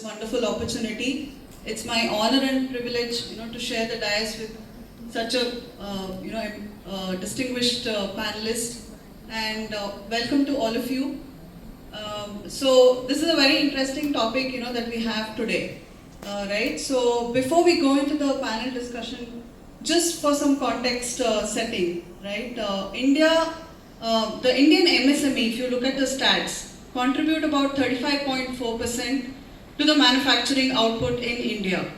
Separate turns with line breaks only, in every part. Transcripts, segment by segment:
Wonderful opportunity. It's my honor and privilege, to share the dais with such a, distinguished panelist. And welcome to all of you. So this is a very interesting topic, that we have today, right? So before we go into the panel discussion, just for some context setting, right? The Indian MSME, if you look at the stats, contribute about 35.4% to the manufacturing output in India.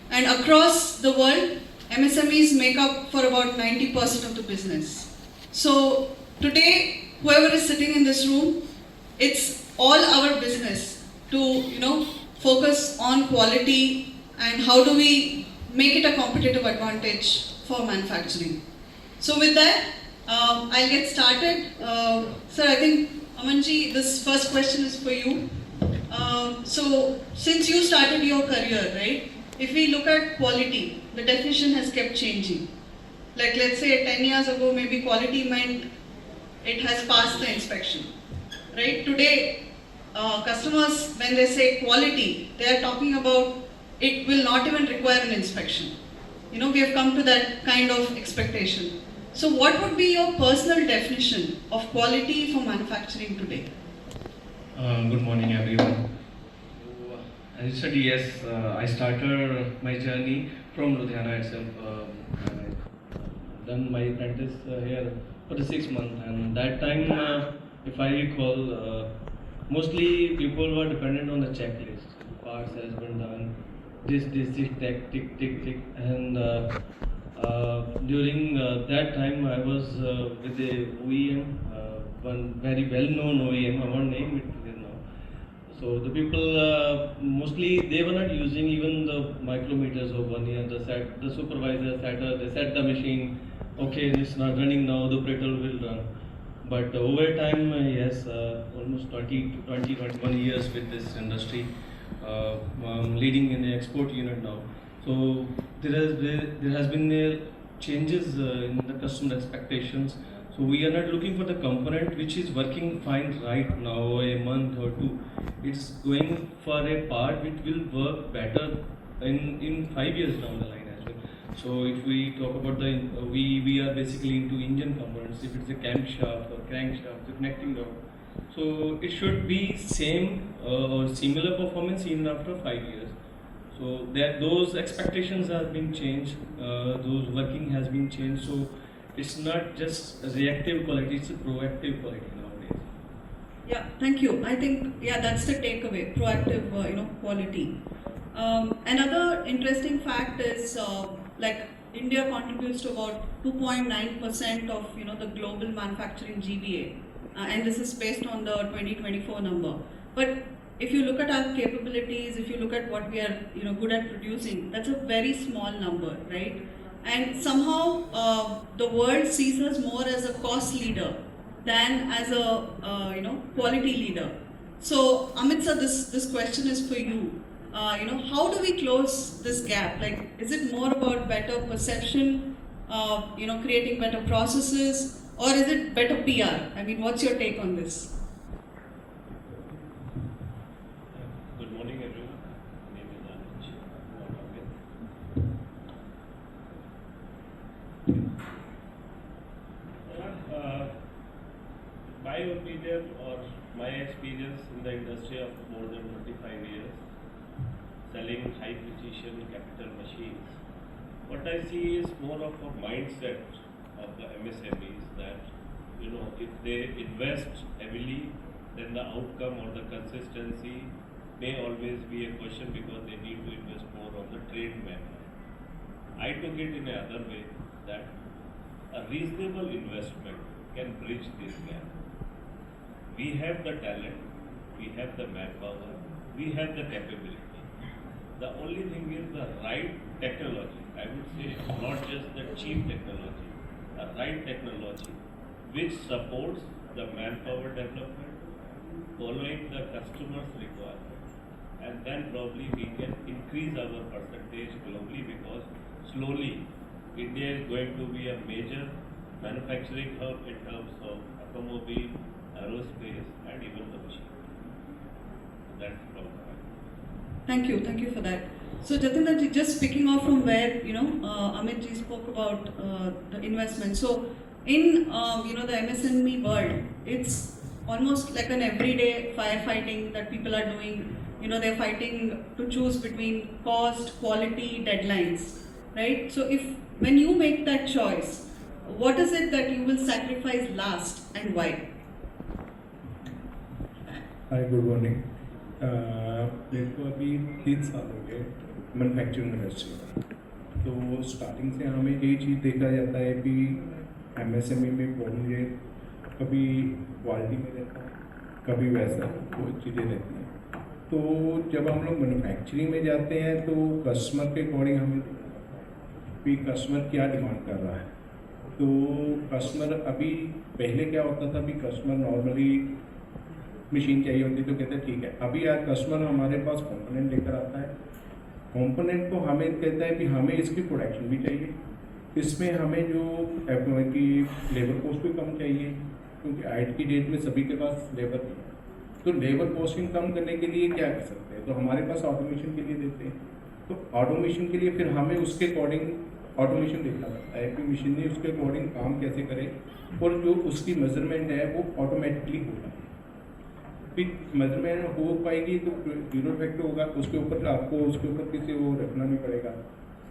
And across the world, MSMEs make up for about 90% of the business. So today, whoever is sitting in this room, it's all our business to, focus on quality and how do we make it a competitive advantage for manufacturing. So with that, I'll get started. Sir, I think, Amanji, this first question is for you. So since you started your career, right, if we look at quality, the definition has kept changing. Like let's say 10 years ago, maybe quality meant it has passed the inspection. Right? Today, customers, when they say quality, they are talking about it will not even require an inspection. We have come to that kind of expectation. So what would be your personal definition of quality for manufacturing today?
Good morning, everyone. As you said, yes, I started my journey from Ludhiana itself. I done my apprentice here for the 6 months, and that time, if I recall, mostly people were dependent on the checklist. Parts has been done, this, tick, tick, tick, tick, and during that time, I was with the OEM, one very well-known OEM. I won't name it here now. So the people mostly they were not using even the micrometers of 1 year. The supervisor sat, they set the machine. Okay, it's not running now. The operator will run. But over time, yes, almost 20 to 21 years with this industry, leading in the export unit now. So there has been changes in the customer expectations. So we are not looking for the component which is working fine right now, a month or two. It's going for a part which will work better in 5 years down the line as well. So if we talk about we are basically into engine components. If it's a camshaft or crankshaft, the connecting rod. So it should be same or similar performance even after 5 years. So that those expectations have been changed, those working has been changed. So it's not just a reactive quality; it's a proactive quality nowadays.
Yeah, thank you. I think, that's the takeaway, proactive, quality. Another interesting fact is, like, India contributes to about 2.9% of, the global manufacturing GVA. And this is based on the 2024 number. But if you look at our capabilities, if you look at what we are, good at producing, that's a very small number, right? And somehow the world sees us more as a cost leader than as a quality leader. So Amit sir, this question is for you. How do we close this gap? Like, is it more about better perception, creating better processes, or is it better PR? I mean, what's your take on this?
Good morning, everyone. My name is Anuj. My opinion or my experience in the industry of more than 25 years, selling high precision capital machines, what I see is more of a mindset of the MSMEs that, if they invest heavily, then the outcome or the consistency may always be a question because they need to invest more on the trade manpower. I took it in another way that a reasonable investment can bridge this gap. We have the talent, we have the manpower, we have the capability. The only thing is the right technology. I would say not just the cheap technology, the right technology which supports the manpower development, following the customer's requirement, and then probably we can increase our percentage globally because slowly India is going to be a major manufacturing hub in terms of automobile, aerospace, and even the machine. That's from
Thank you for that. So Jatinder ji, just picking off from where Amit ji spoke about the investment. So in the MSME world, it's almost like an everyday firefighting that people are doing. They're fighting to choose between cost, quality, deadlines, right? So if when you make that choice, what is it that you will sacrifice last and why?
Hi good morning मेरे को अभी 3 साल हो गए manufacturing industry में। तो starting से हमें यही चीज़ देखा जाता है कि एमएसएमई में मुझे कभी क्वालिटी में रहता है, कभी वैसा वो चीज़ें रहती हैं। तो जब हम लोग मैन्युफैक्चरिंग में जाते हैं तो कस्टमर के अकॉर्डिंग हमें भी कस्टमर क्या डिमांड कर रहा है। तो कस्टमर अभी पहले क्या होता था, अभी कस्टमर नॉर्मली मशीन चाहिए होती तो कहते हैं ठीक है। अभी यार कस्टमर हमारे पास कंपोनेंट लेकर आता है, कंपोनेंट को हमें कहता है कि हमें इसकी प्रोडक्शन भी चाहिए, इसमें हमें जो की लेबर कॉस्ट भी कम चाहिए, क्योंकि आज की डेट में सभी के पास लेबर नहीं है। तो लेबर कॉस्टिंग कम करने के लिए क्या कर सकते हैं, तो हमारे पास ऑटोमेशन के लिए देते हैं। तो ऑटोमेशन के लिए फिर हमें उसके अकॉर्डिंग ऑटोमेशन देखना पड़ता है कि मशीन ने उसके अकॉर्डिंग काम कैसे करे और जो उसकी मेजरमेंट है वो ऑटोमेटिकली होगा। मेजरमेंट हो पाएगी तो जीरो इफेक्ट होगा, उसके ऊपर आपको उसके ऊपर किसी वो रखना नहीं पड़ेगा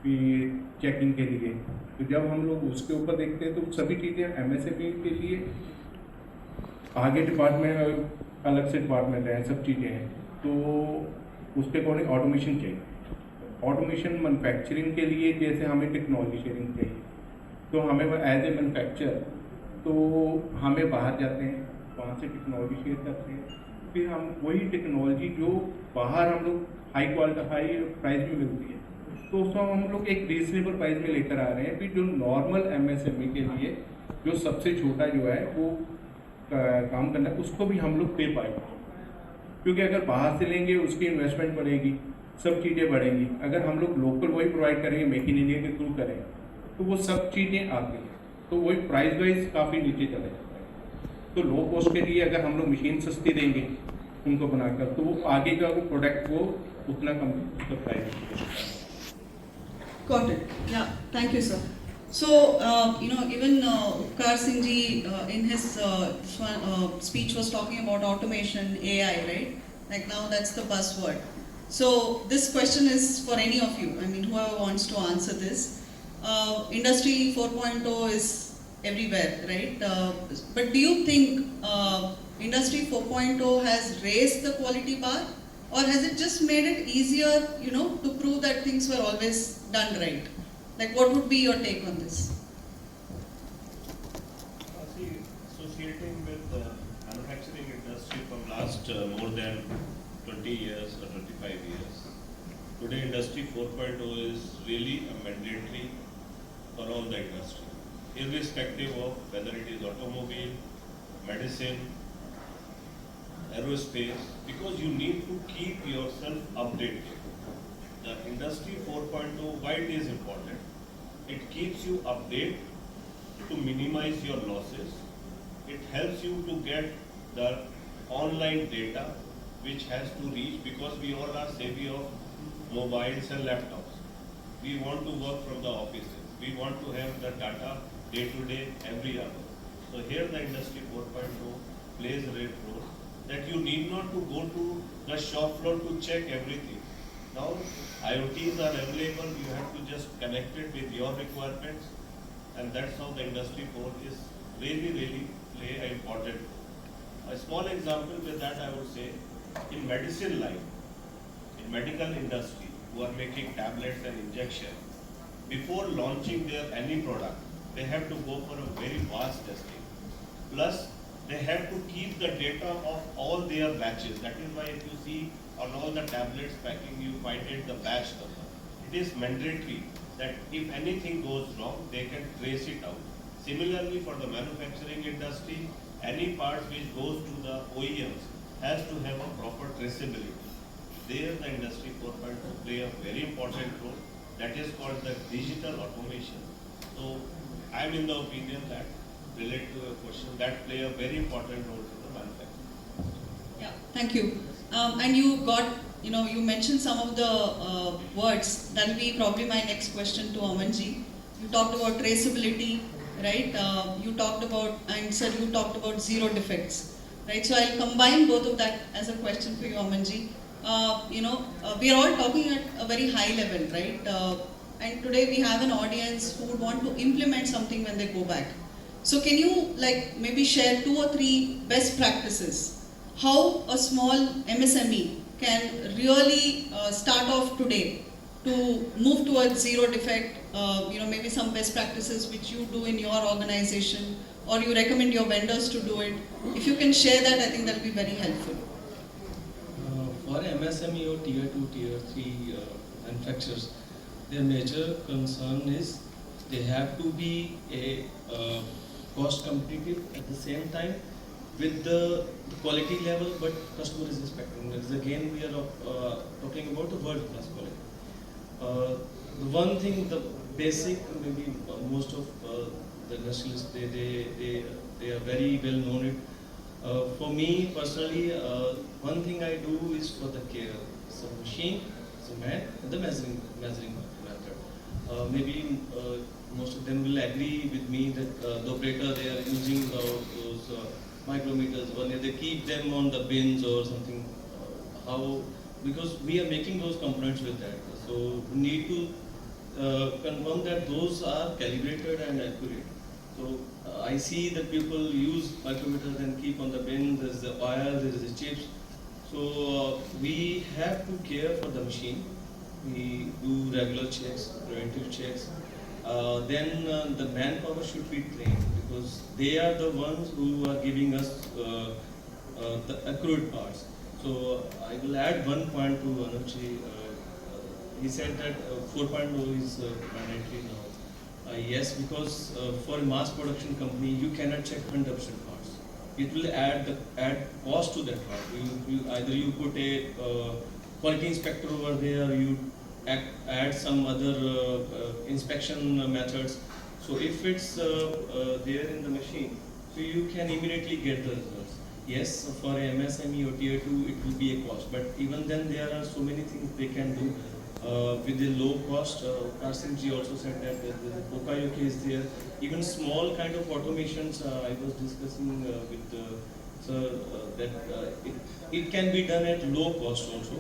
कि चेकिंग के लिए। तो जब हम लोग उसके ऊपर देखते हैं तो सभी चीज़ें एमएसएमई के लिए आगे डिपार्टमेंट अलग से डिपार्टमेंट है, सब चीज़ें हैं। तो उसके अकॉर्डिंग ऑटोमेशन चाहिए। ऑटोमेशन मैन्युफैक्चरिंग के लिए जैसे हमें टेक्नोलॉजी शेयरिंग चाहिए, तो हमें एज ए मैन्युफैक्चर तो हमें बाहर जाते हैं, वहाँ से टेक्नोलॉजी शेयर करते हैं, फिर हम वही टेक्नोलॉजी जो बाहर हम लोग हाई प्राइस में मिलती है तो उसको हम लोग एक रीजनेबल प्राइस में लेकर आ रहे हैं। फिर जो नॉर्मल एमएसएमई के लिए जो सबसे छोटा जो है वो काम करना है, उसको भी हम लोग पे पाएंगे, क्योंकि अगर बाहर से लेंगे उसकी इन्वेस्टमेंट बढ़ेगी, सब चीज़ें बढ़ेंगी। अगर हम लोग लोकल वही प्रोवाइड करेंगे, मेक इन इंडिया के थ्रू करें, तो वो सब चीज़ें आती हैं, तो वही प्राइस वाइज काफ़ी नीचे चले जाता है। तो लो कॉस्ट के लिए अगर हम लोग मशीन सस्ती देंगे उनको बनाकर, तो वो आगे का वो प्रोडक्ट वो उतना कम price.
Got it. Yeah, thank you, sir. So, even Upkar Singh ji in his speech was talking about automation, AI, right? Like now that's the buzzword. So, this question is for any of you. I mean, whoever wants to answer this. Industry 4.0 is everywhere, right? But do you think Industry 4.0 has raised the quality bar? Or has it just made it easier, to prove that things were always done right? Like, what would be your take on this?
See, associating with the manufacturing industry from last more than 20 years or 25 years, today Industry 4.0 is really a mandatory for all the industry, irrespective of whether it is automobile, medicine, aerospace, because you need to keep yourself updated. The Industry 4.0, why it is important? It keeps you updated to minimize your losses. It helps you to get the online data which has to reach, because we all are savvy of mobiles and laptops. We want to work from the offices. We want to have the data day to day, every hour. So here the Industry 4.0 plays a great role, that you need not to go to the shop floor to check everything. Now IoTs are available, you have to just connect it with your requirements, and that's how the Industry 4 is really play an important role. A small example with that I would say, in medicine line, in medical industry, who are making tablets and injection, before launching their any product, they have to go for a very vast testing. Plus, they have to keep the data of all their batches. That is why if you see on all the tablets packing, you find it the batch number. It is mandatory that if anything goes wrong, they can trace it out. Similarly, for the manufacturing industry, any parts which goes to the OEMs has to have a proper traceability. There the Industry 4.0 play a very important role. That is called the digital automation. So I am in the opinion that, relate to a question, that play a very important role in the manufacturing.
Yeah, thank you. And you got you mentioned some of the words. That will be probably my next question to Amanji. You talked about traceability, right? You talked about, and said you talked about zero defects, right? So I'll combine both of that as a question for you, Amanji. We are all talking at a very high level, right? And today we have an audience who would want to implement something when they go back. So can you maybe share 2 or 3 best practices? How a small MSME can really start off today to move towards zero defect, maybe some best practices which you do in your organization or you recommend your vendors to do it. If you can share that, I think that will be very helpful.
For MSME or tier 2, tier 3 manufacturers, their major concern is they have to be a cost competitive at the same time with the quality level, but customer is expecting. Because again, we are talking about the world class quality. The one thing, the basic, maybe most of the industrialists, they are very well known it. For me personally, one thing I do is for the care. It's a machine, it's a man, and the measuring method. Maybe most of them will agree with me that the operator, they are using those micrometers, when they keep them on the bins or something. How? Because we are making those components with that. So we need to confirm that those are calibrated and accurate. So I see that people use micrometers and keep on the bins, there's the oil, there is the chips. So we have to care for the machine. We do regular checks, preventive checks. Then the manpower should be trained because they are the ones who are giving us the accurate parts. So I will add one point to Anupji. He said that 4.0 is mandatory now. Yes, because for a mass production company, you cannot check 100% parts. It will add cost to that part. Either you put a quality inspector over there, you add some other inspection methods. So if it's there in the machine, so you can immediately get the results. Yes, for a MSME or tier 2, it will be a cost. But even then, there are so many things they can do with the low cost. Karsimji also said that the Pokayoke is there. Even small kind of automations, I was discussing with sir that it can be done at low cost also,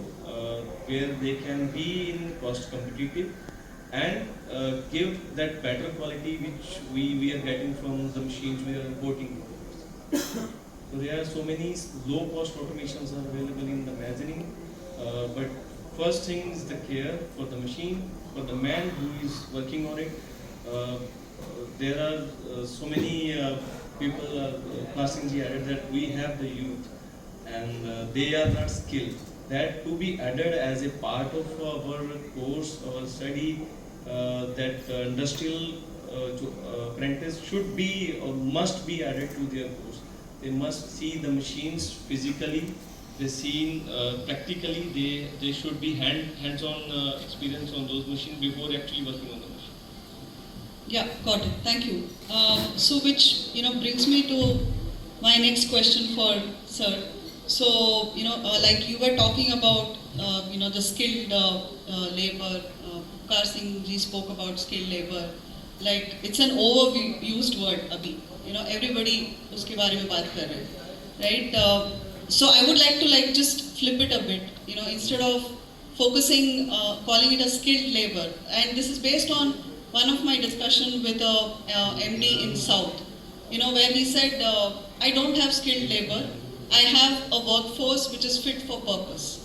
where they can be in cost competitive and give that better quality which we are getting from the machines we are importing. So there are so many low cost automations are available in the measuring, but first thing is the care for the machine, for the man who is working on it. There are so many people, Karsimji added that we have the youth and they are not skilled. That to be added as a part of our course, our study, that industrial apprentice should be or must be added to their course. They must see the machines physically. They see practically. They should be hands-on experience on those machines before actually working on the machine.
Yeah, got it. Thank you. So which brings me to my next question for sir. So like you were talking about the skilled labor. Karsimji spoke about skilled labor. Like it's an overused word, abhi. Everybody uske baare mein baat kar rahe hain, right? So I would like to just flip it a bit. Instead of focusing, calling it a skilled labor, and this is based on one of my discussion with a MD in South. Where he said, I don't have skilled labor. I have a workforce which is fit for purpose.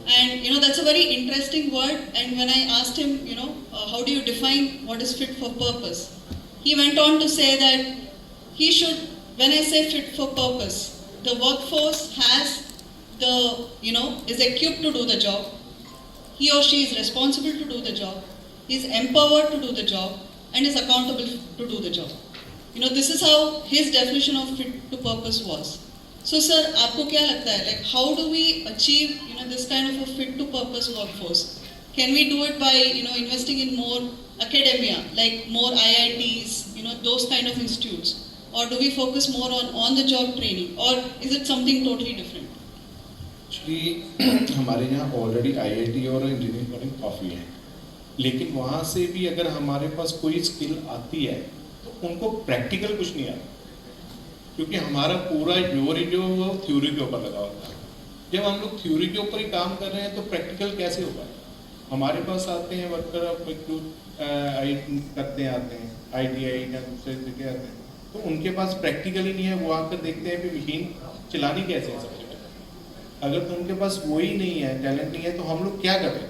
And that's a very interesting word. And when I asked him, how do you define what is fit for purpose? He went on to say that he should, when I say fit for purpose, the workforce has is equipped to do the job. He or she is responsible to do the job. He is empowered to do the job and is accountable to do the job. This is how his definition of fit to purpose was. So, sir, आपको क्या लगता है? Like, how do we achieve, this kind of a fit-to-purpose workforce? Can we do it by, investing in more academia, like more IITs, those kind of institutes, or do we focus more on the-job training, or is it something totally different?
Actually हमारे यहाँ already IIT और engineering college काफ़ी है, लेकिन वहाँ से भी अगर हमारे पास कोई स्किल आती है तो उनको प्रैक्टिकल कुछ नहीं आता, क्योंकि हमारा पूरा जोर ही जो वो थ्योरी के ऊपर लगा होता है। जब हम लोग थ्योरी के ऊपर ही काम कर रहे हैं तो प्रैक्टिकल कैसे होगा? हमारे पास आते हैं वर्कर करते आते हैं ITI या दूसरे जगह आते हैं, तो उनके पास प्रैक्टिकल ही नहीं है। वो आकर देखते हैं कि मशीन चलानी कैसे है सबसे पहले। अगर तो उनके पास वही नहीं है, टैलेंट नहीं है, तो हम लोग क्या करें?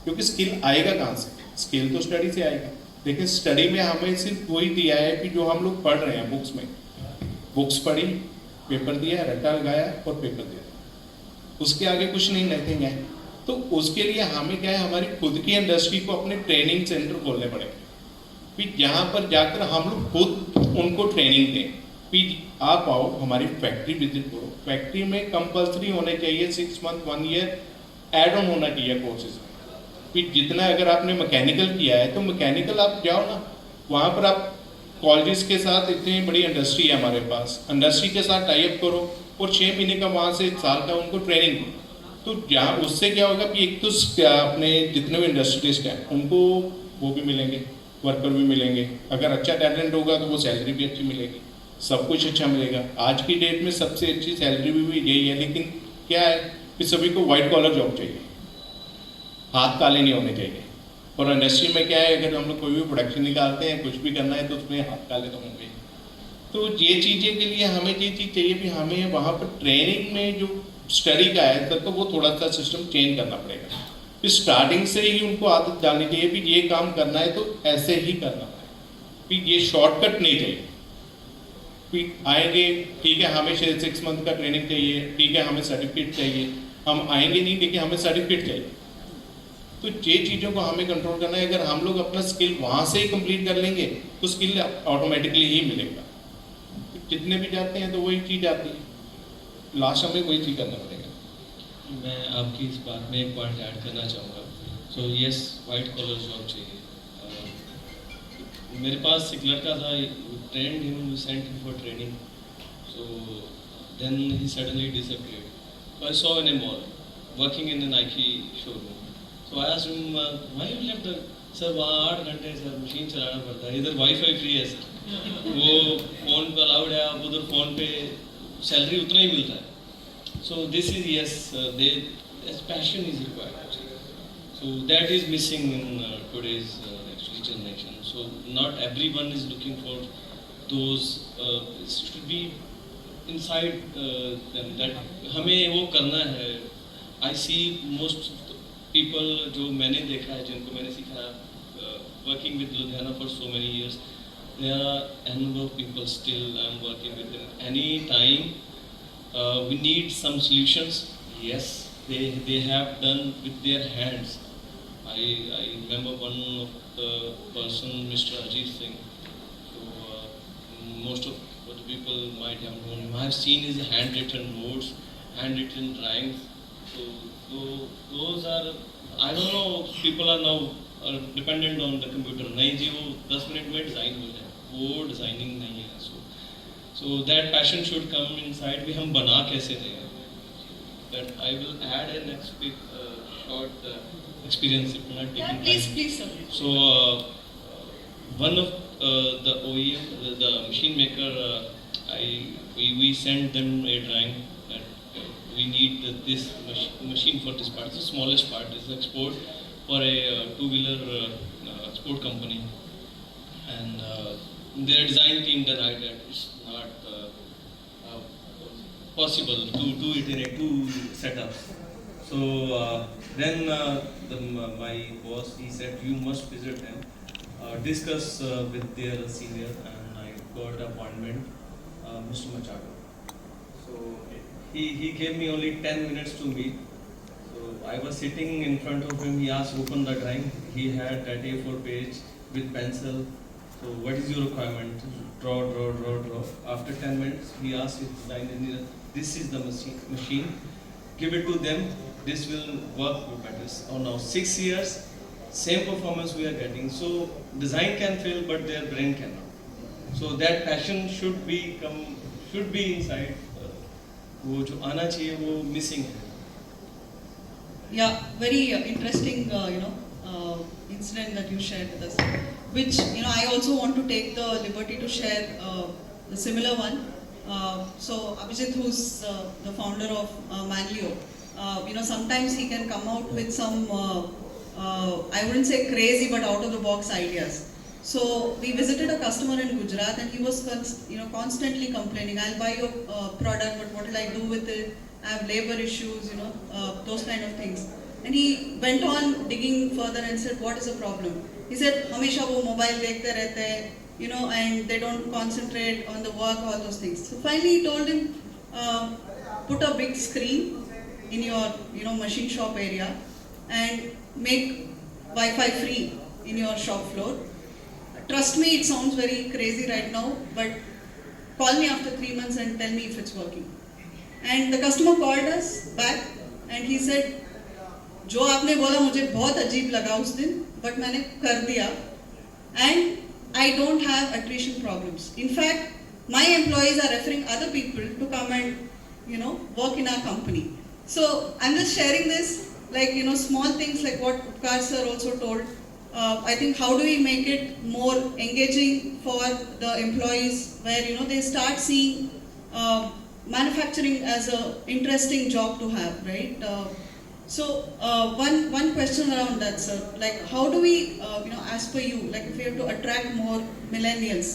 क्योंकि स्किल आएगा कहाँ से? स्किल तो स्टडी से आएगा, लेकिन स्टडी में हमें सिर्फ वही दिया है कि जो हम लोग पढ़ रहे हैं बुक्स में, बुक्स पढ़ी, पेपर दिया, रट्टा लगाया और पेपर दिया, उसके आगे कुछ नहीं, नथिंग है। तो उसके लिए हमें क्या है, हमारी खुद की इंडस्ट्री को अपने ट्रेनिंग सेंटर खोलने पड़ेंगे, फिर जहाँ पर जाकर हम लोग खुद उनको ट्रेनिंग दें। फिर आप आओ हमारी फैक्ट्री विजिट करो, फैक्ट्री में कंपल्सरी होने चाहिए 6 मंथ 1 ईयर एड ऑन होना चाहिए कोर्सेज में। फिर जितना अगर आपने मैकेनिकल किया है तो मैकेनिकल आप जाओ ना, वहाँ पर आप कॉलेजेस के साथ, इतनी बड़ी इंडस्ट्री है हमारे पास, इंडस्ट्री के साथ टाइप करो और 6 महीने का वहाँ से 1 साल का उनको ट्रेनिंग दो। तो जहाँ उससे क्या होगा कि एक तो अपने जितने भी इंडस्ट्रियलिस्ट हैं उनको वो भी मिलेंगे, वर्कर भी मिलेंगे, अगर अच्छा टैलेंट होगा तो वो सैलरी भी अच्छी मिलेगी, सब कुछ अच्छा मिलेगा। आज की डेट में सबसे अच्छी सैलरी भी यही है, लेकिन क्या है कि सभी को वाइट कॉलर जॉब चाहिए, हाथ काले नहीं होने चाहिए। और इंडस्ट्री में क्या है, अगर हम लोग कोई भी प्रोडक्शन निकालते हैं, कुछ भी करना है, तो उसमें हाथ काले तो होंगे। तो ये चीज़ें के लिए हमें ये चीज़ चाहिए कि हमें वहाँ पर ट्रेनिंग में जो स्टडी का है तो वो थोड़ा सा सिस्टम चेंज करना पड़ेगा। फिर स्टार्टिंग से ही उनको आदत डालनी चाहिए कि ये काम करना है तो ऐसे ही करना है, फिर ये शॉर्टकट नहीं चाहिए। फिर आएंगे, ठीक है हमें 6 मंथ का ट्रेनिंग चाहिए, ठीक है हमें सर्टिफिकेट चाहिए, हम आएंगे नहीं लेकिन हमें सर्टिफिकेट चाहिए। तो ये चीज़ों को हमें कंट्रोल करना है। अगर हम लोग अपना स्किल वहाँ से ही कंप्लीट कर लेंगे तो स्किल ऑटोमेटिकली ही मिलेगा। जितने भी जाते हैं तो वही चीज़ आती है, लास्ट हमें वही चीज़ करना पड़ेगा।
मैं आपकी इस बात में एक पॉइंट ऐड करना चाहूँगा। So yes, white collar job चाहिए। मेरे पास एक लड़का था, trained him, we sent him for training, so then he suddenly disappeared. I saw in a mall working in a Nike showroom. So I asked him why you left? Sir वहाँ 8 घंटे sir machine चलाना पड़ता है, इधर wifi free है sir, वो phone पे allowed है, आप उधर फ़ोन पे सैलरी उतना ही मिलता है। So this is yes, they passion is required, so that is missing in today's actually generation. So not everyone is looking for those, should be inside that हमें वो करना है। आई सी मोस्ट पीपल जो मैंने देखा है, जिनको मैंने सीखा, working with Ludhiana for so many years, there are a number of people still I'm working with them. Any time we need some solutions. Yes, they have done with their hands. I remember one of the person, Mr. Ajit Singh. So most of the people might have known him. I have seen his handwritten notes, handwritten drawings. So those are, I don't know, people are now dependent on the computer. नहीं जी, वो 10 minute में design हो जाए, वो designing नहीं है। So that passion should come inside भी हम बना कैसे दें। That I will add A next short experience if not taking
Please, sir.
So one of the OEM, the machine maker, we sent them a drawing that we need this machine for this part. The smallest part is export for a two-wheeler export company, and their design team denied that it's not possible to do it in a 2 setups. So then my boss, he said you must visit them, discuss with their senior, and I got appointment, Mr. Machado. So he gave me only 10 minutes to meet. So I was sitting in front of him. He asked, open the drawing. He had that A4 page with pencil. So what is your requirement? Draw. After 10 minutes, he asked his design engineer, this is the machine. Give it to them. This will work better. Oh, now 6 years, same performance we are getting. So design can fail, but their brain cannot. So that passion should be inside. वो जो आना चाहिए वो missing है।
Yeah, very interesting, incident that you shared with us. Which I also want to take the liberty to share the similar one. So Abhijit, who's the founder of Manlio, sometimes he can come out with some, I wouldn't say crazy, but out of the box ideas. So we visited a customer in Gujarat, and he was constantly complaining, "I'll buy your product, but what will I do with it? I have labor issues, those kind of things." And he went on digging further and said, "What is the problem?" He said, "हमेशा वो mobile देखते रहते हैं, and they don't concentrate on the work, all those things." So finally, he told him, "Put a big screen in your, machine shop area, and make Wi-Fi free in your shop floor. Trust me, it sounds very crazy right now, but call me after 3 months and tell me if it's working." And the customer called us back and he said, "जो आपने बोला मुझे बहुत अजीब लगा उस दिन, but मैंने कर दिया, and I don't have attrition problems. In fact, my employees are referring other people to come and work in our company." So I'm just sharing this, like small things like what Upkar sir also told. I think how do we make it more engaging for the employees, where they start seeing manufacturing as a interesting job to have, right? One question around that, sir. Like, how do we, as per you, like if we have to attract more millennials,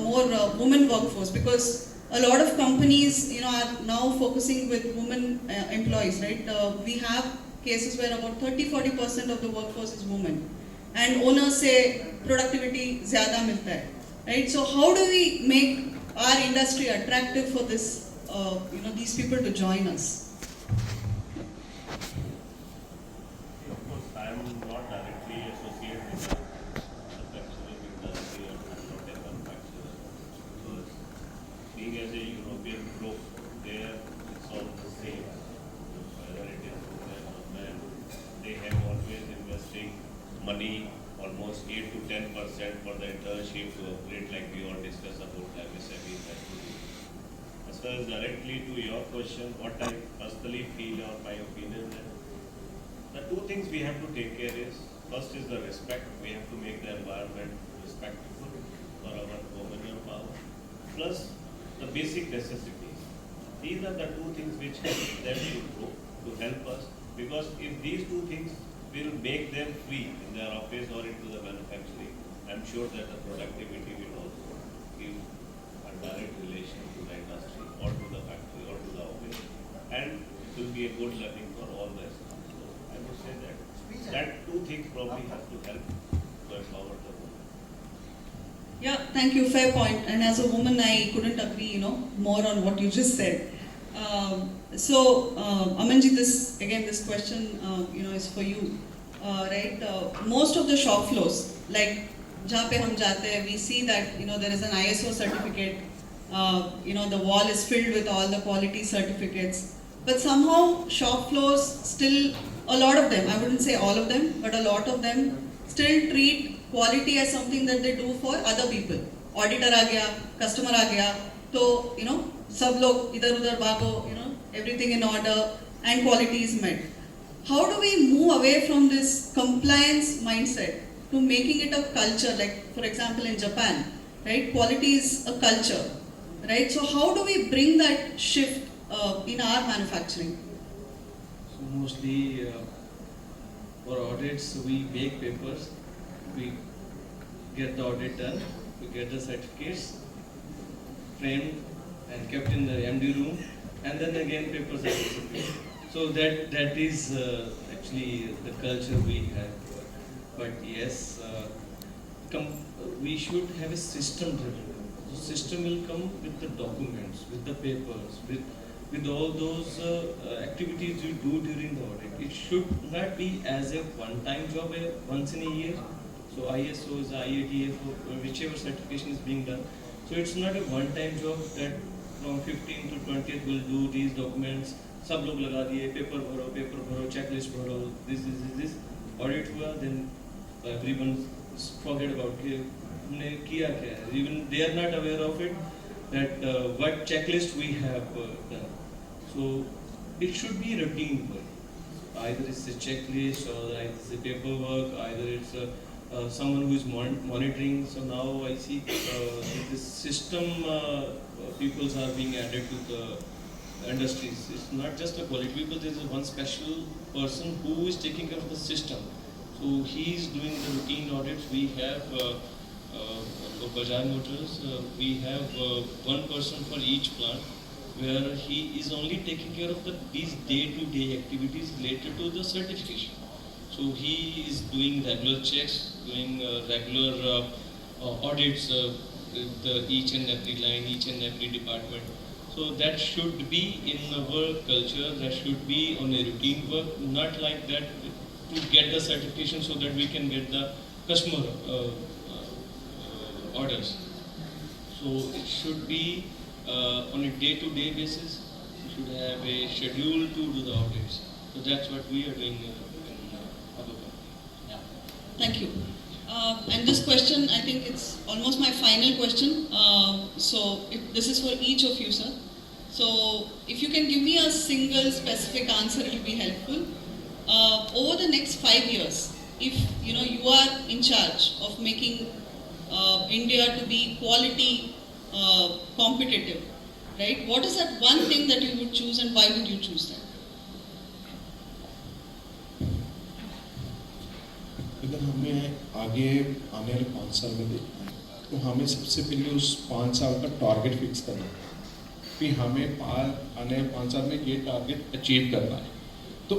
more women workforce, because a lot of companies, are now focusing with women employees, right? We have cases where about 30-40% of the workforce is women, and owners say productivity zyada milta hai, right? So how do we make our industry attractive for this, these people to join us?
Of course, I am not directly associated with the manufacturing industry or not a manufacturer. Because being as a European group, there it's all the same. Whether it is women or men, they have always investing money, almost 8 to 10% for the internship to upgrade, like we all discuss about MSME has to do. As far as directly to your question, what I personally feel or my opinion, that the two things we have to take care is, first is the respect. We have to make the environment respectful for our women power, plus the basic necessities. These are the two things which help them to grow, to help us, because if these two things will make them free in their office or into the manufacturing, I'm sure that the productivity will also give a direct relation to the industry or to the factory or to the office, and it will be a good learning for all the staff. So I would say that two things probably have to help to empower the women.
Yeah, thank you. Fair point. And as a woman, I couldn't agree, more on what you just said. Amanji, this question, is for you, right? Most of the shop floors, like जहाँ पे हम जाते हैं, we see that there is an ISO certificate. The wall is filled with all the quality certificates. But somehow shop floors still, a lot of them, I wouldn't say all of them, but a lot of them still treat quality as something that they do for other people. Auditor आ गया, customer आ गया, तो सब लोग इधर उधर भागो, everything in order and quality is met. How do we move away from this compliance mindset to making it a culture? Like for example in Japan, right? Quality is a culture, right? So how do we bring that shift in our manufacturing?
So mostly for audits, we make papers, we get the audit done, we get the certificates framed and kept in the MD room, and then again papers are disappeared. So that is actually the culture we have. But yes, we should have a system driven. The system will come with the documents, with the papers, with all those activities you do during the audit. It should not be as a one-time job, once in a year. So ISO is IATA for whichever certification is being done. So it's not a one-time job that from 15th to 20th we'll do these documents. सब लोग लगा दिए, paper भरो, checklist भरो, this audit हुआ, then everyone forget about it. हमने किया क्या है? Even they are not aware of it, that what checklist we have done. So it should be routine work. either it's a checklist or it's a paperwork, either it's someone who is monitoring. So now I see this system peoples are being added to the industries. It's not just a quality people, there's one special person who is taking care of the system. So he is doing the routine audits. We have for Bajaj Motors, we have one person for each plant, where he is only taking care of these day-to-day activities related to the certification. So he is doing regular checks, doing regular audits with each and every line, each and every department. So that should be in our culture, that should be on a routine work, not like that to get the certification so that we can get the customer orders. So it should be on a day-to-day basis. We should have a schedule to do the audits. So that's what we are doing in our company.
Yeah. Thank you. And this question, I think it's almost my final question. This is for each of you, sir. So if you can give me a single specific answer, it will be helpful. Over the next 5 years, if you are in charge of making India to be quality competitive, right? What is that one thing that you would choose, and why would you choose that?
अगर हमें आगे आने वाले 5 साल में देखना है तो हमें सबसे पहले उस 5 साल का टारगेट फिक्स करना है कि हमें आने वाले 5 साल में ये टारगेट अचीव करना है। तो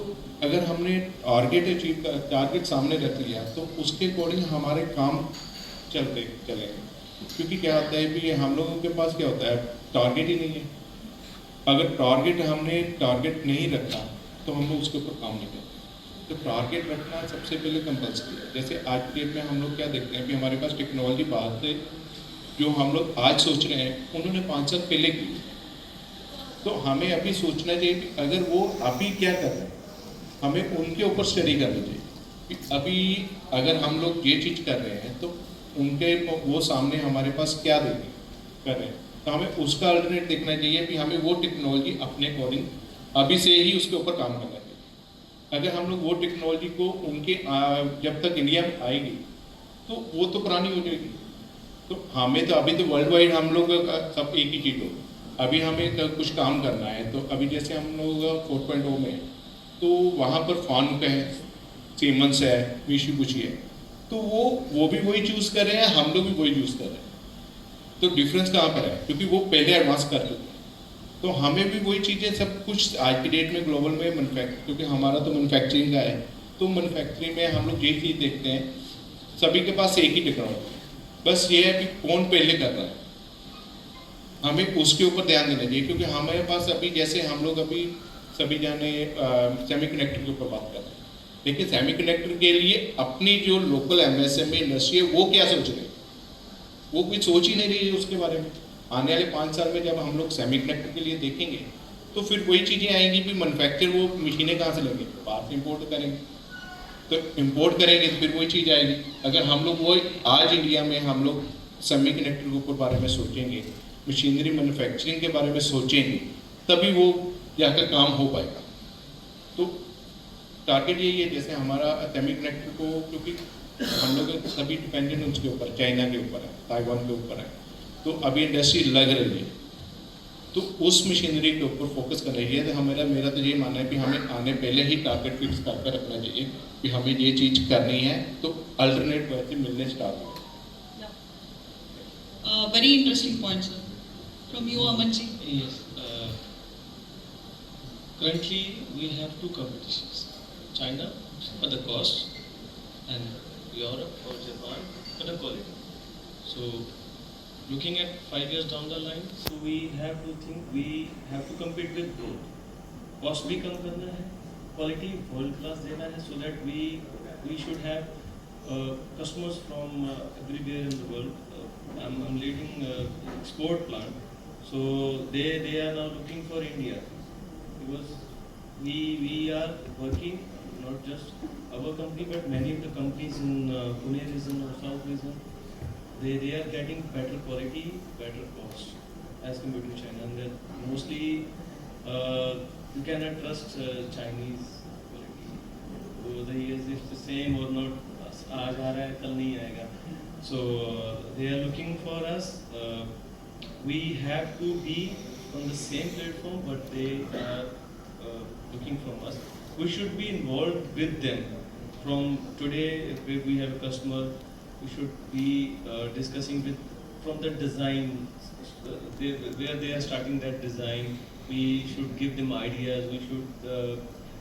अगर हमने टारगेट सामने रख लिया तो उसके अकॉर्डिंग हमारे काम चलेंगे। क्योंकि क्या होता है कि हम लोगों के पास क्या होता है, टारगेट ही नहीं है। अगर हमने टारगेट नहीं रखा तो हम लोग उसके ऊपर काम नहीं करते। तो टारगेट रखना सबसे पहले कंपल्सरी है। जैसे आज के डेट में हम लोग क्या देखते हैं कि हमारे पास टेक्नोलॉजी बात है, जो हम लोग आज सोच रहे हैं उन्होंने 5 साल पहले की। तो हमें अभी सोचना चाहिए कि अगर वो अभी क्या कर रहे हैं, हमें उनके ऊपर स्टडी करनी चाहिए कि अभी अगर हम लोग ये चीज़ कर रहे हैं तो उनके वो सामने हमारे पास क्या कर रहे हैं। तो हमें उसका अल्टरनेट देखना चाहिए कि हमें वो टेक्नोलॉजी अपने अकॉर्डिंग अभी से ही उसके ऊपर काम करना चाहिए। अगर हम लोग वो टेक्नोलॉजी को उनके जब तक इंडिया में आएगी तो वो तो पुरानी हो जाएगी। तो हमें तो अभी तो वर्ल्ड वाइड हम लोग सब एक ही चीज़ हो। अभी हमें तो कुछ काम करना है। तो अभी जैसे हम लोग 4.0 में तो वहाँ पर फानुक है, सीमेंस है, मित्सुबिशी है, तो वो भी वही चूज़ कर रहे हैं, हम लोग भी वही चूज़ कर रहे हैं। तो डिफरेंस कहाँ पर है? क्योंकि वो पहले एडवांस कर चुके हैं। तो हमें भी वही चीज़ें सब कुछ आज की डेट में ग्लोबल में क्योंकि हमारा तो मैन्युफैक्चरिंग का है, तो मैन्युफैक्चरिंग में हम लोग ये चीज़ देखते हैं, सभी के पास एक ही टेक्नोलॉजी, बस ये है कि कौन पहले कर रहा है। हमें उसके ऊपर ध्यान देना चाहिए। क्योंकि हमारे पास अभी जैसे हम लोग अभी सभी जाने सेमीकंडक्टर के ऊपर बात कर रहे हैं, लेकिन सेमीकंडक्टर के लिए अपनी जो लोकल एमएसएमई इंडस्ट्री है वो क्या सोच रही है, वो कोई सोच ही नहीं रही है उसके बारे में। आने वाले 5 साल में जब हम लोग सेमीकंडक्टर के लिए देखेंगे तो फिर वही चीज़ें आएंगी कि मैन्युफैक्चर वो मशीनें कहाँ से लेंगे, बाहर से इम्पोर्ट करेंगे। तो इम्पोर्ट करेंगे तो फिर वही चीज़ आएगी। अगर हम लोग वो आज इंडिया में हम लोग सेमीकंडक्टर के ऊपर बारे में सोचेंगे, मशीनरी मैन्युफैक्चरिंग के बारे में सोचेंगे, तभी वो जाकर काम हो पाएगा। तो टारगेट यही है। जैसे हमारा सेमीकंडक्टर को, क्योंकि हम लोग सभी डिपेंडेंट उसके ऊपर, चाइना के ऊपर है, ताइवान के ऊपर है, तो अभी इंडस्ट्री लग रही है, तो उस मशीनरी के ऊपर फोकस करना चाहिए। तो मेरा तो ये मानना है कि हमें आने पहले ही टारगेट फिक्स करके रखना चाहिए कि हमें ये चीज़ करनी है, तो अल्टरनेट वैसे मिलने स्टार्ट हो।
Very interesting point, sir. From you, Amanji.
Yes. Currently, we have 2 competitions: China for the cost, and Europe or Japan for the quality. So, looking at 5 years down the line, so we have to think we have to compete with both. Cost भी कम करना है, quality world class देना है, so that we should have customers from everywhere in the world. I'm leading export plant, so they are now looking for India, because we are working not just our company but many of the companies in Pune region or South region. They are getting better quality, better cost as compared to China, and then mostly you cannot trust Chinese quality. over the years it's the same or not. आज आ रहा है कल नहीं आएगा. So they are looking for us. We have to be on the same platform, but they are looking from us. We should be involved with them. From today, if we have a customer, we should be discussing with from the design, where they are starting that design. We should give them ideas. We should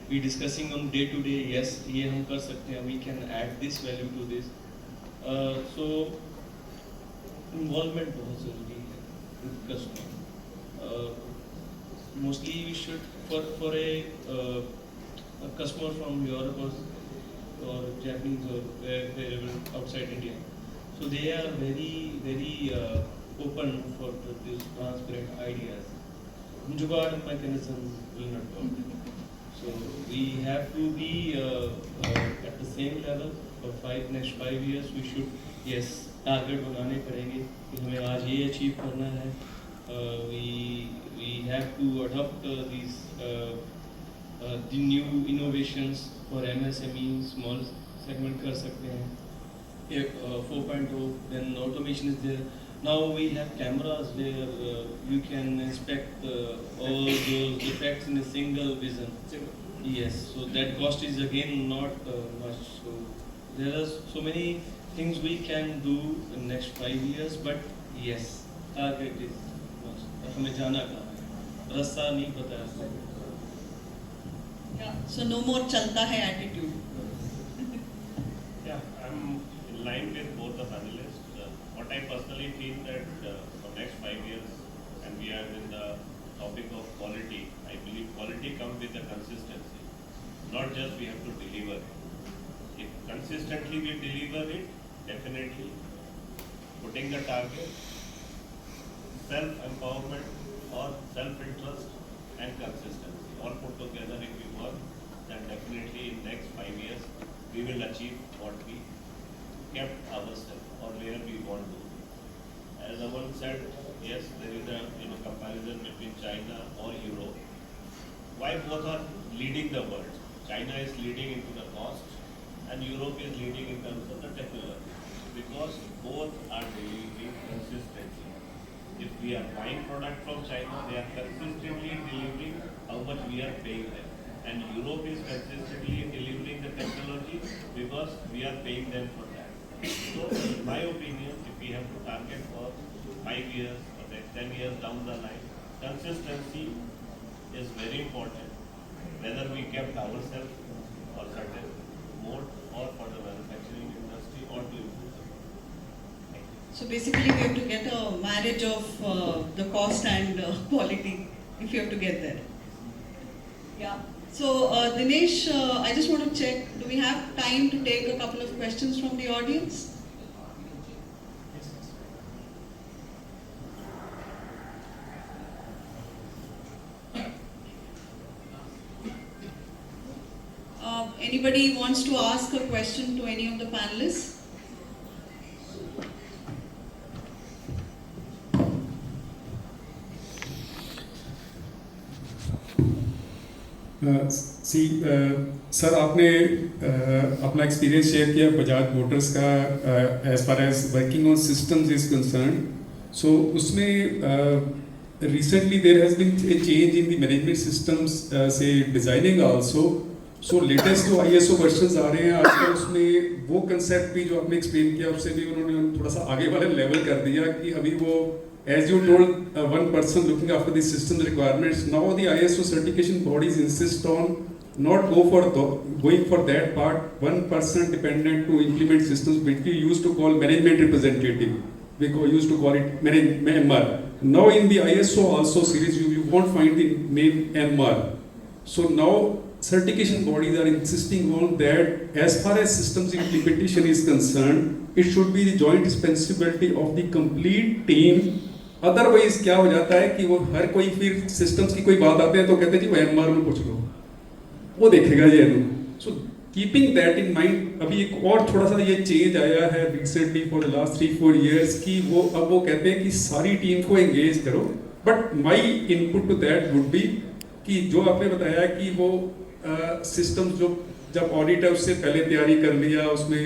be discussing on day to day. Yes, ये हम कर सकते हैं. We can add this value to this. So involvement बहुत ज़रूरी है with customer. Mostly we should for a customer from Europe or Japanese or wherever outside India. So they are very open for these transparent ideas. Jugaad mechanism will not work. So we have to be at the same level for next 5 years. We should target बनाने पड़ेंगे कि हमें आज ये achieve करना है. We have to adopt these the new innovations for MSME small segment कर सकते हैं. 4.0, then automation is there. Now we have cameras where you can inspect all those defects in a single vision. Yes, so that cost is again not much. So there are so many things we can do in next 5 years, but yes, target is must. हमें जाना कहाँ है? रास्ता नहीं पता है.
Yeah, so no more chalta hai attitude.
Yeah, I'm in line with both the panelists. What I personally feel that for next 5 years, and we are in the topic of quality, I believe quality comes with the consistency. Not just we have to deliver it. If consistently we deliver it, definitely putting the target, self-empowerment or self-interest and consistency all put together, if we work, then definitely in next 5 years we will achieve what we kept ourselves or where we want to. As Aman said, yes, there is a comparison between China or Europe. Why both are leading the world? China is leading into the cost and Europe is leading in terms of the technology, because both are delivering consistently. If we are buying product from China, they are consistently delivering how much we are paying them. And Europe is consistently delivering the technology because we are paying them for that. So, in my opinion, if we have to target for 5 years or 10 years down the line, consistency is very important. Whether we kept ourselves or certain mode or for the manufacturing industry or to improve them.
So basically, we have to get a marriage of the cost and quality if you have to get there. Yeah. So Dinesh, I just want to check, do we have time to take a couple of questions from the audience? Anybody wants to ask a question to any of the panelists?
Sir आपने अपना experience share किया Bajaj Motors का as far as working on systems is concern. So उसमें recently there has been a change in the management systems से designing also. So latest जो ISO versions आ रहे हैं आजकल, उसमें वो कंसेप्ट भी जो आपने एक्सप्लेन किया उससे भी उन्होंने थोड़ा सा आगे वाले लेवल कर दिया कि अभी वो as you told one person looking after the system requirements, now the ISO certification bodies insist on not going for that part, one person dependent to implement systems, which we used to call management representative. We used to call it MR. Now in the ISO also series, you won't find the name MR. So now certification bodies are insisting on that as far as systems implementation is concerned, it should be the joint responsibility of the complete team. Otherwise क्या हो जाता है कि वो हर कोई फिर systems की कोई बात आते हैं तो कहते हैं जी वो MR में पूछ लो, वो देखेगा ये. So keeping that in mind, अभी एक और थोड़ा सा ये चेंज आया है recently for the last 3-4 years कि वो अब वो कहते हैं कि सारी टीम को एंगेज करो. But my input to that would be कि जो आपने बताया कि वो सिस्टम्स जो जब ऑडिट है उससे पहले तैयारी कर लिया, उसमें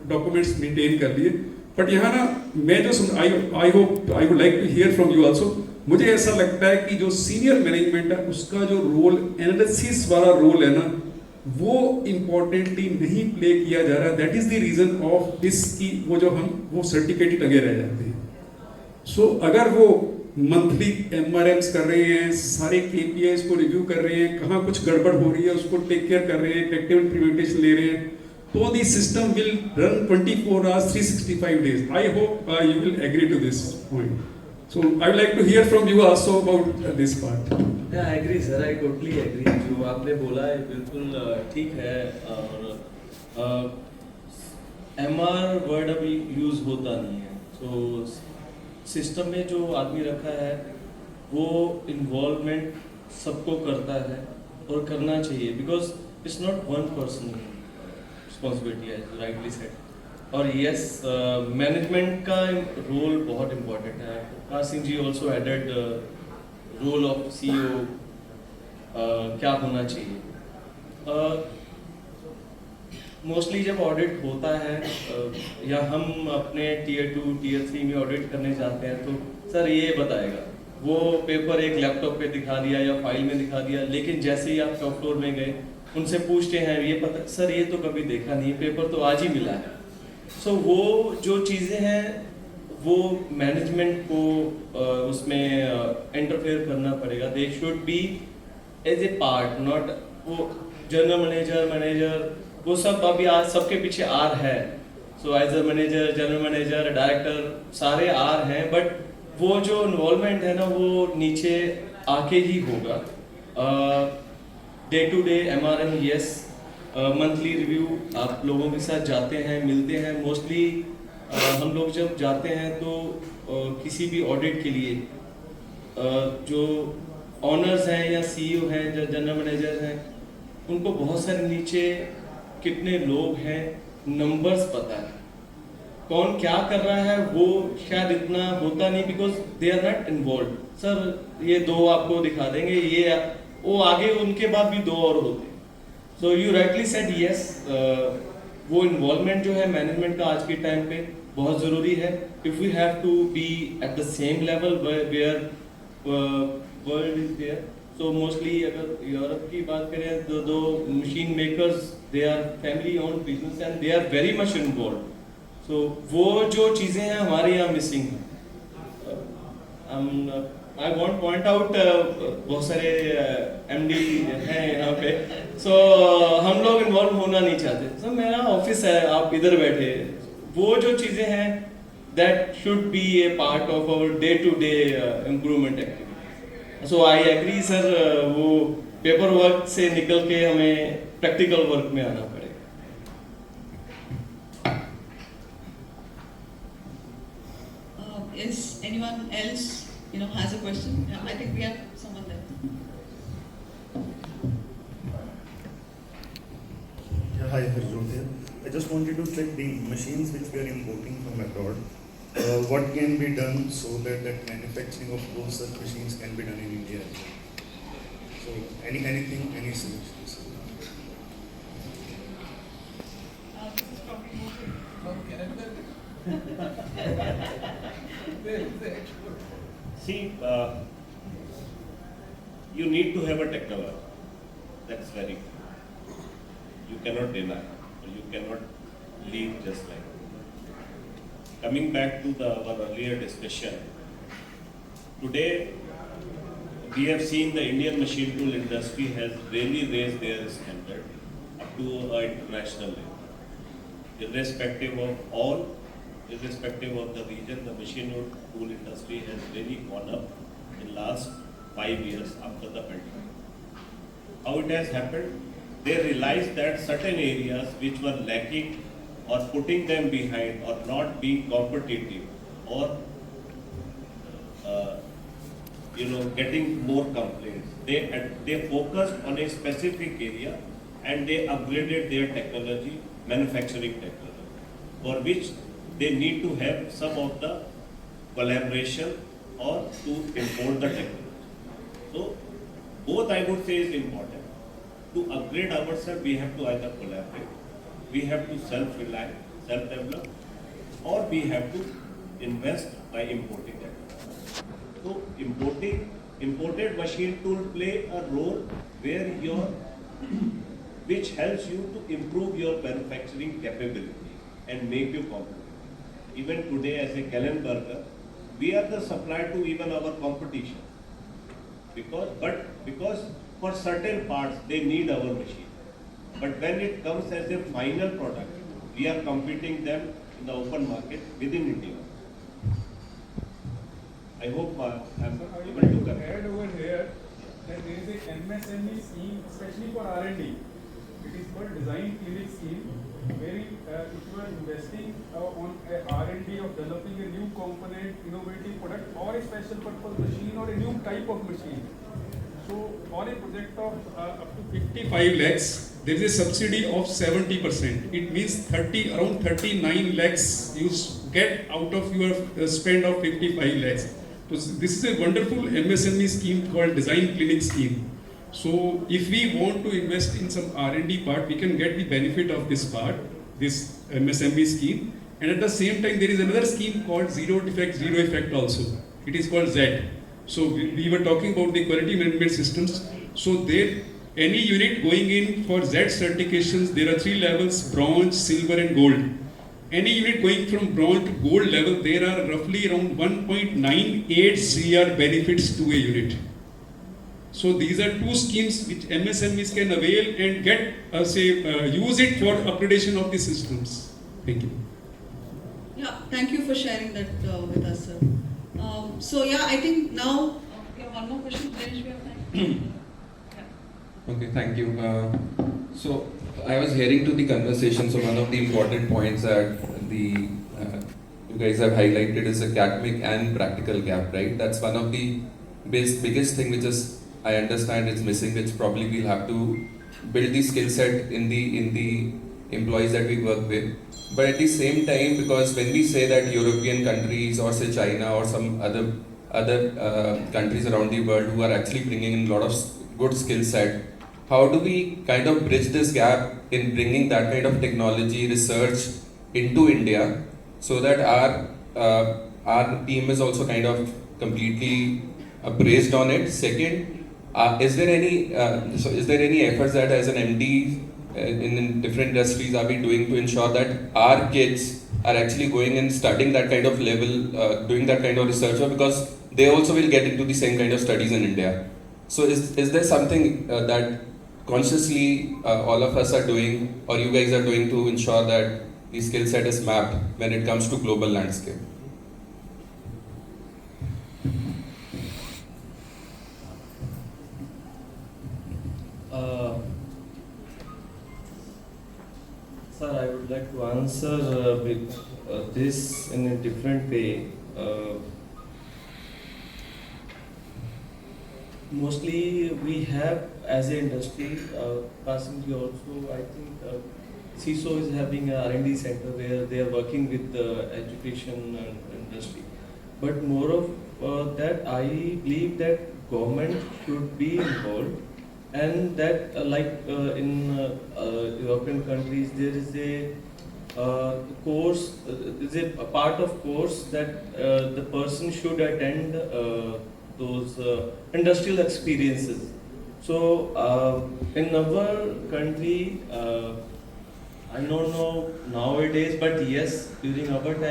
डॉक्यूमेंट्स मेंटेन कर लिए। बट यहाँ ना मैं जो I hope I would like to hear from you also, मुझे ऐसा लगता है कि जो सीनियर मैनेजमेंट है उसका जो रोल एनालिसिस वाला रोल है ना, वो इम्पोर्टेंटली नहीं प्ले किया जा रहा। That is the reason of this की वो सर्टिफिकेट लगे रह जाते हैं। सो अगर वो मंथली MRMs कर रहे हैं, सारे KPIs को रिव्यू कर रहे हैं, कहाँ कुछ गड़बड़ हो रही है उसको टेक केयर कर रहे हैं, इफेक्टिव इम्प्लीमेंटेशन ले रहे हैं, तो the system will run 24 hours 365 days. I hope you will agree to this point. So I would like to hear from you also about this part.
Yeah, I agree sir, I totally agree. जो आपने बोला है बिल्कुल ठीक है। और MR word अभी use होता नहीं है। So सिस्टम में जो आदमी रखा है वो इन्वॉल्वमेंट सबको करता है और करना चाहिए, because it's not one person responsibility है, राइटली सेड। और यस, मैनेजमेंट का रोल बहुत इम्पोर्टेंट है। Prakash Singh ji also added role of CEO क्या होना चाहिए। मोस्टली जब ऑडिट होता है या हम अपने Tier 2 Tier 3 में ऑडिट करने जाते हैं तो सर ये बताएगा, वो पेपर एक लैपटॉप पे दिखा दिया या फाइल में दिखा दिया, लेकिन जैसे ही आप टॉप फ्लोर में गए उनसे पूछते हैं ये पता, सर ये तो कभी देखा नहीं, पेपर तो आज ही मिला है। सो वो जो चीज़ें हैं वो मैनेजमेंट को उसमें इंटरफेयर करना पड़ेगा। They should be as a part, not वो जनरल मैनेजर वो सब अभी आज सबके पीछे आर है। So as a manager, general manager, director सारे आर हैं, बट वो जो इन्वॉल्वमेंट है ना वो नीचे आके ही होगा। Day to day MRM, yes, monthly review आप लोगों के साथ जाते हैं, मिलते हैं। मोस्टली हम लोग जब जाते हैं तो किसी भी ऑडिट के लिए जो ऑनर्स हैं या CEO हैं, जो जनरल मैनेजर हैं, उनको बहुत सारे नीचे कितने लोग हैं नंबर्स पता है, कौन क्या कर रहा है वो शायद इतना होता नहीं, because they are not involve. Sir ये 2 आपको दिखा देंगे, ये वो आगे उनके बाद भी 2 और होते। So you rightly said yes, वो इन्वॉल्वमेंट जो है मैनेजमेंट का आज के टाइम पे बहुत ज़रूरी है। If we have to be at the same level where world is there. So mostly अगर यूरोप की बात करें तो दो machine makers, they are family owned business and they are very much involve. So वो जो चीज़ें हैं हमारे यहाँ मिसिंग हैं। आई वॉन्ट पॉइंट आउट बहुत सारे MD हैं यहाँ पे। सो हम लोग इन्वॉल्व होना नहीं चाहते। सर मेरा ऑफिस है, आप इधर बैठे, वो जो चीज़ें हैं that should be a part of our day to day improvement activity. So I agree sir, वो पेपर वर्क से निकल के हमें प्रैक्टिकल वर्क में आना पड़ेगा।
Is anyone else, has a question? Yeah, I think we have someone there.
Yeah, hi, Harjot here. I just wanted to check the machines which we are importing from abroad. What can be done so that manufacturing of those such machines can be done in India? So, anything, any solutions?
This is probably
See, you need to have a technology. That's very clear. You cannot deny, or you cannot leave just like that. Coming back to our earlier discussion, today we have seen the Indian machine tool industry has really raised their standard up to an international level. Irrespective of the region, the machine tool industry has really gone up in last 5 years after the pandemic. How it has happened? They realized that certain areas which were lacking or putting them behind or not being competitive or getting more complaints, they focused on a specific area and they upgraded their technology, manufacturing technology, for which they need to have some of the collaboration or to import the technology. So both I would say is important. to upgrade ourselves, we have to either collaborate, we have to self-rely, self-develop, or we have to invest by importing it. So imported machine tool play a role where which helps you to improve your manufacturing capability and make you competitive. Even today as a Kellenberger, we are the supplier to even our competition. Because for certain parts they need our machine. But when it comes as a final product, we are competing them in the open market within India. I hope I'm able to
To
correct.
add over here that there is a MSME scheme, especially for R&D. It is called Design Clinic Scheme, where if you are investing on a R&D of developing a new component, innovative product, or a special purpose machine, or a new type of machine. So for a project of up to 55 lakhs, there is a subsidy of 70%. It means around 39 lakhs you get out of your spend of 55 lakhs. So this is a wonderful MSME scheme called Design Clinic Scheme. So if we want to invest in some R&D part, we can get the benefit of this part, this MSME scheme. And at the same time, there is another scheme called Zero Defect, Zero Effect also. It is called Z. So we were talking about the quality management systems. So there, any unit going in for Z certifications, there are 3 levels: bronze, silver and gold. Any unit going from bronze to gold level, there are roughly around 1.98 CR benefits to a unit. So these are 2 schemes which MSMEs can avail and get, use it for upgradation of the systems. Thank you.
Yeah, thank you for sharing that with us, sir. So yeah, I think now we have one more question. Dinesh, we have time.
Okay, thank you. So I was hearing to the conversation, so one of the important points that you guys have highlighted is the academic and practical gap, right? That's one of the biggest thing which is, I understand it's missing, which probably we'll have to build the skill set in the employees that we work with. But at the same time, because when we say that European countries or say China or some other countries around the world who are actually bringing in a lot of good skill set, how do we kind of bridge this gap in bringing that kind of technology research into India so that our team is also kind of completely appraised on it? Second, is there any efforts that as an MD in different industries are we doing to ensure that our kids are actually going and studying that kind of level, doing that kind of research, because they also will get into the same kind of studies in India? So is there something that consciously all of us are doing, or you guys are doing, to ensure that the skill set is mapped when it comes to global landscape?
Sir, I would like to answer with this in a different way. Mostly we have, as an industry, passingly also, I think CISO is having a R&D center where they are working with the education industry. But more of that, I believe that government should be involved, and that in European countries there is a course, is a part of course that the person should attend those industrial experiences. So in our country, I don't know nowadays, but yes, during our time